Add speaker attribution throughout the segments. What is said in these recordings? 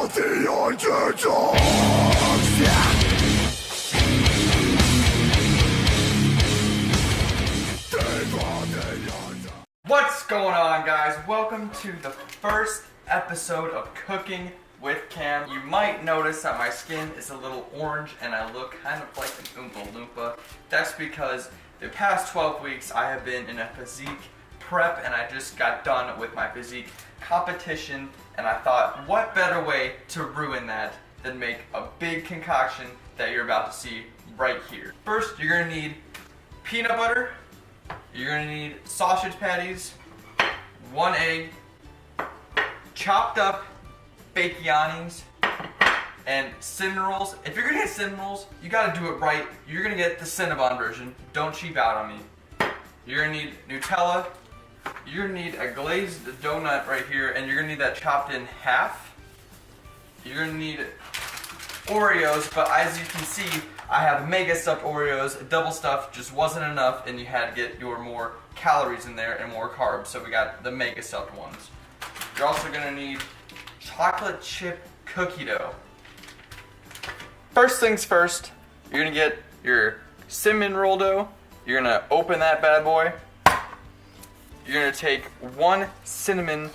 Speaker 1: What's going on, guys? Welcome to the first episode of Cooking with Cam. You might notice that my skin is a little orange and I look kind of like an Oompa Loompa. That's because the past 12 weeks I have been in a physique prep and I just got done with my physique competition, and I thought, what better way to ruin that than make a big concoction that you're about to see right here. First, you're gonna need peanut butter, you're gonna need sausage patties, 1 egg, chopped up baconis, and cinnamon rolls. If you're gonna get cinnamon rolls, you gotta do it right. You're gonna get the Cinnabon version. Don't cheap out on me. You're gonna need Nutella. You're gonna need a glazed donut right here, and you're gonna need that chopped in half. You're gonna need Oreos, but as you can see, I have mega stuffed Oreos. Double stuffed just wasn't enough, and you had to get your more calories in there and more carbs, so we got the mega stuffed ones. You're also gonna need chocolate chip cookie dough. First things first, you're gonna get your cinnamon roll dough. You're gonna open that bad boy. You're gonna take 1 cinnamon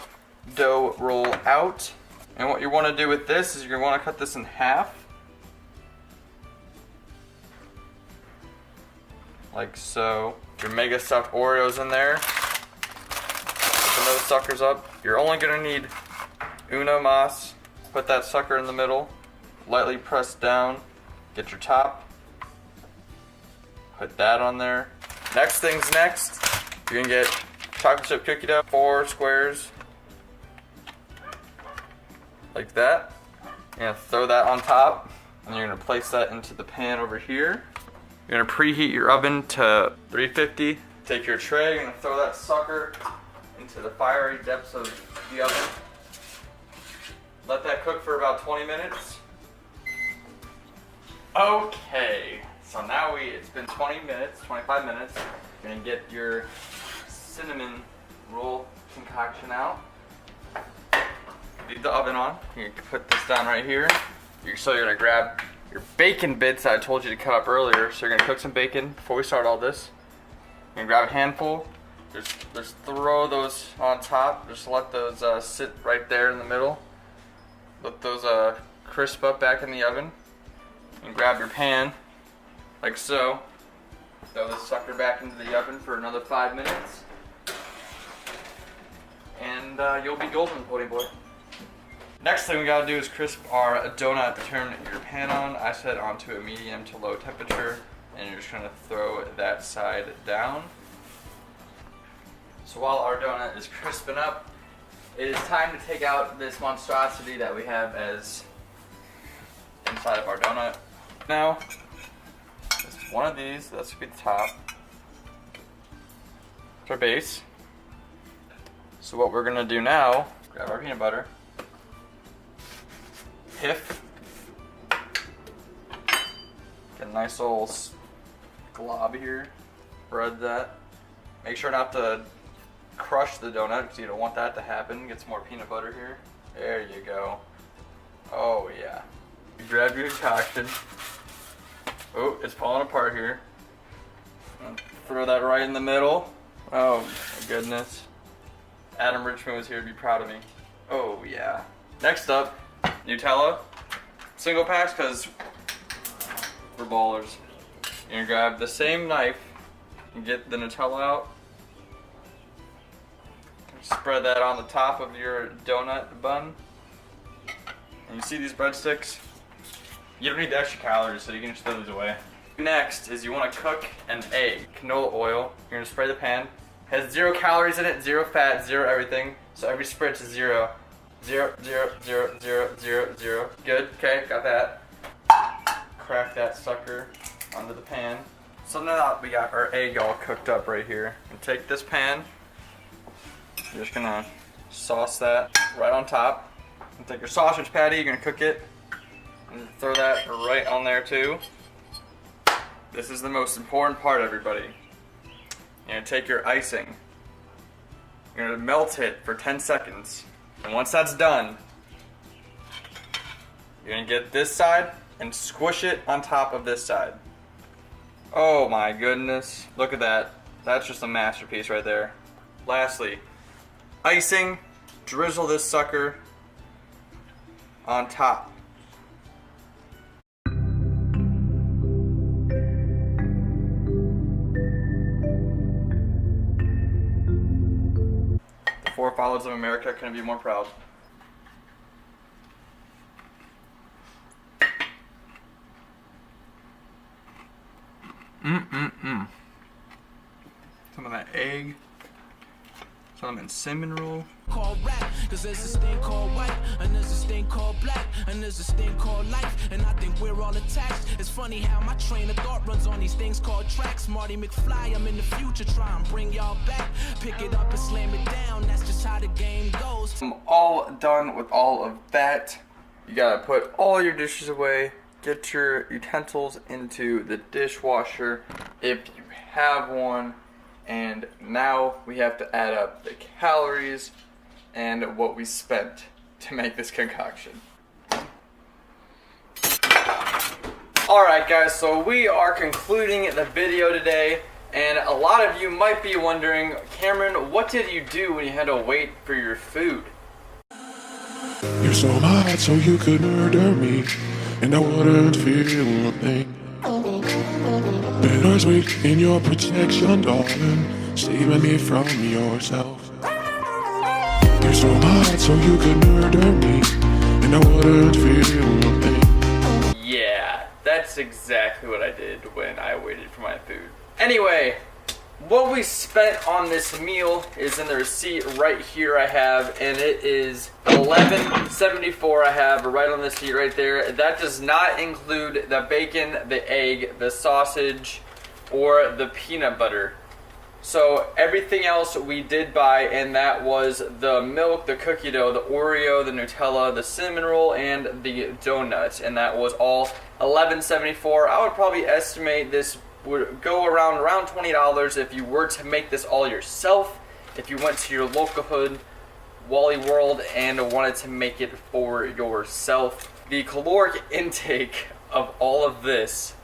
Speaker 1: dough roll out. And what you wanna do with this is you're gonna wanna cut this in half. Like so. Your mega stuffed Oreos in there. Open those suckers up. You're only gonna need Uno Mas. Put that sucker in the middle. Lightly press down. Get your top. Put that on there. Next thing's next. You're gonna get chocolate chip cookie dough, 4 squares. Like that. You're gonna throw that on top. And you're gonna place that into the pan over here. You're gonna preheat your oven to 350. Take your tray, you're gonna throw that sucker into the fiery depths of the oven. Let that cook for about 20 minutes. Okay, so now it's been 20 minutes, 25 minutes. You're gonna get your cinnamon roll concoction out. Leave the oven on. You can put this down right here. So you're gonna grab your bacon bits that I told you to cut up earlier. So you're gonna cook some bacon before we start all this. You're gonna grab a handful. Just throw those on top. Just let those sit right there in the middle. Let those crisp up back in the oven. And grab your pan, like so. Throw this sucker back into the oven for another 5 minutes. And you'll be golden, Pony Boy. Next thing we gotta do is crisp our donut. Turn your pan on. I set it onto a medium to low temperature, and you're just gonna throw that side down. So while our donut is crisping up, it is time to take out this monstrosity that we have as inside of our donut. Now, just one of these, that should be the top. It's our base. So what we're gonna do now, grab our peanut butter, piff, get a nice little glob here, spread that. Make sure not to crush the donut because you don't want that to happen. Get some more peanut butter here. There you go. Oh yeah. You grab your concoction. Oh, it's falling apart here. Throw that right in the middle. Oh my goodness. Adam Richmond was here to be proud of me. Oh yeah. Next up, Nutella. Single packs because we're ballers. You're gonna grab the same knife and get the Nutella out. Spread that on the top of your donut bun. And you see these breadsticks? You don't need the extra calories, so you can just throw these away. Next is you want to cook an egg. Canola oil. You're going to spray the pan. It has 0 calories in it, 0 fat, 0 everything. So every spritz is 0. 0, 0, 0, 0, 0, 0. Good, okay, got that. Crack that sucker onto the pan. So now that we got our egg all cooked up right here, and take this pan. You're just gonna sauce that right on top. And take your sausage patty, you're gonna cook it. And throw that right on there too. This is the most important part, everybody. You're gonna take your icing. You're gonna melt it for 10 seconds. And once that's done, You're gonna get this side and squish it on top of this side. Oh my goodness, look at that. That's just a masterpiece right there. Lastly, icing, drizzle this sucker on top. The forefathers of America couldn't be more proud. Some of that egg, some of that cinnamon roll.
Speaker 2: Called rap, cause there's this thing called white, and there's this thing called black, and there's this thing called life, and I think we're all attached. It's funny how my train of thought runs on these things called tracks. Marty McFly, I'm in the future, try and bring y'all back. Pick it up and slam it down, that's just how the game goes.
Speaker 1: I'm all done with all of that. You gotta put all your dishes away. Get your utensils into the dishwasher if you have one. And now we have to add up the calories and what we spent to make this concoction. Alright guys, so we are concluding the video today, and a lot of you might be wondering, Cameron, what did you do when you had to wait for your food?
Speaker 3: You're so hot so you could murder me, and I wouldn't feel a thing. Bittersweet in your protection, darling, saving me from yourself. You're so hot so you could murder me, and I wouldn't feel a thing.
Speaker 1: Yeah, that's exactly what I did when I waited for my food. Anyway, what we spent on this meal is in the receipt right here I have, and it is $11.74 I have right on the receipt right there. That does not include the bacon, the egg, the sausage, or the peanut butter. So everything else we did buy, and that was the milk, the cookie dough, the Oreo, the Nutella, the cinnamon roll, and the donuts, and that was all $11.74. I would probably estimate this would go around $20 if you were to make this all yourself. If you went to your local hood, Wally World, and wanted to make it for yourself. The caloric intake of all of this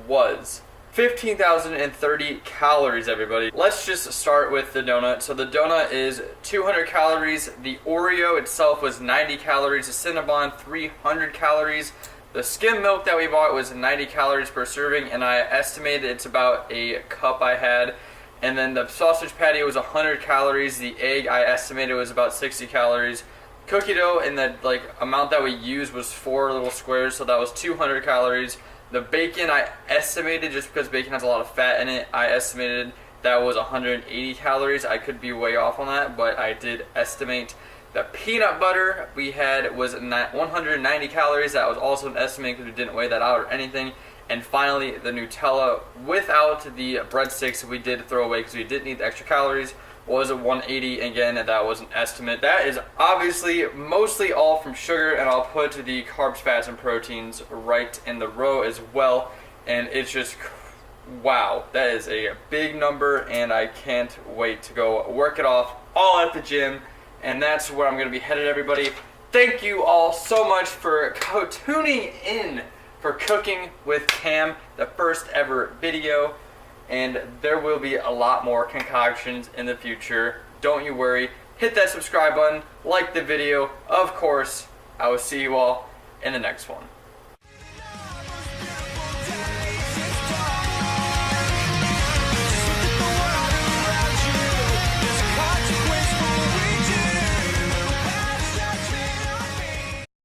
Speaker 1: was 15,030 calories, everybody. Let's just start with the donut. So the donut is 200 calories. The Oreo itself was 90 calories. The Cinnabon, 300 calories. The skim milk that we bought was 90 calories per serving, and I estimated it's about a cup I had. And then the sausage patty was 100 calories. The egg I estimated was about 60 calories. Cookie dough in the amount that we used was 4 little squares, so that was 200 calories. The bacon I estimated, just because bacon has a lot of fat in it, I estimated that was 180 calories. I could be way off on that, but I did estimate. The peanut butter we had was 190 calories. That was also an estimate because we didn't weigh that out or anything. And finally, the Nutella without the breadsticks we did throw away because we didn't need the extra calories was a 180. Again, that was an estimate. That is obviously mostly all from sugar, and I'll put the carbs, fats, and proteins right in the row as well. And it's just, wow, that is a big number, and I can't wait to go work it off all at the gym. And that's where I'm going to be headed, everybody. Thank you all so much for tuning in for Cooking with Cam, the first ever video. And there will be a lot more concoctions in the future. Don't you worry. Hit that subscribe button, like the video. Of course, I will see you all in the next one.